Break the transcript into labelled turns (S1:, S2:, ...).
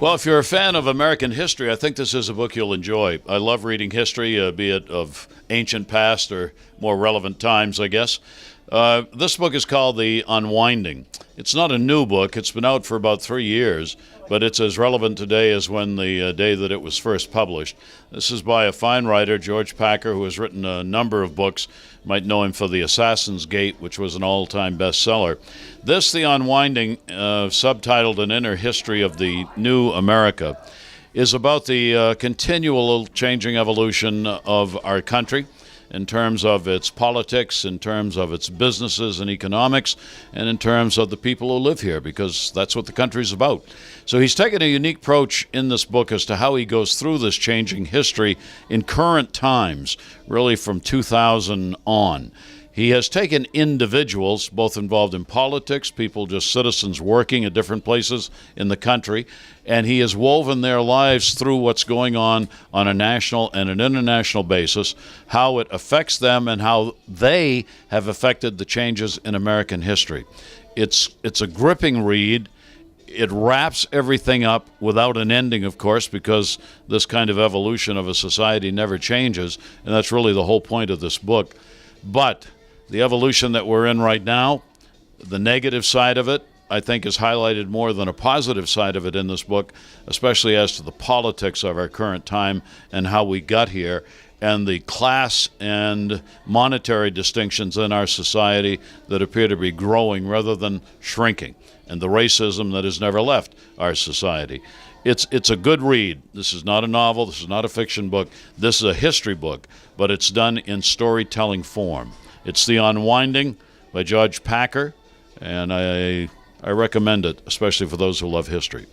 S1: Well, if you're a fan of American history, I think this is a book you'll enjoy. I love reading history, be it of ancient past or more relevant times, I guess. This book is called The Unwinding. It's not a new book. It's been out for about 3 years, but it's as relevant today as when the day that it was first published. This is by a fine writer, George Packer, who has written a number of books. You might know him for The Assassin's Gate, which was an all-time bestseller. This, The Unwinding, subtitled An Inner History of the New America, is about the continual changing evolution of our country in terms of its politics, in terms of its businesses and economics, and in terms of the people who live here, because that's what the country's about. So he's taken a unique approach in this book as to how he goes through this changing history in current times, really from 2000 on. He has taken individuals, both involved in politics, people just citizens working at different places in the country, and he has woven their lives through what's going on a national and an international basis, how it affects them and how they have affected the changes in American history. It's a gripping read. It wraps everything up without an ending, of course, because this kind of evolution of a society never changes, and that's really the whole point of this book. But the evolution that we're in right now, the negative side of it, I think is highlighted more than a positive side of it in this book, especially as to the politics of our current time and how we got here, and the class and monetary distinctions in our society that appear to be growing rather than shrinking, and the racism that has never left our society. It's a good read. This is not a novel. This is not a fiction book. This is a history book, but it's done in storytelling form. It's The Unwinding by George Packer, and I recommend it, especially for those who love history.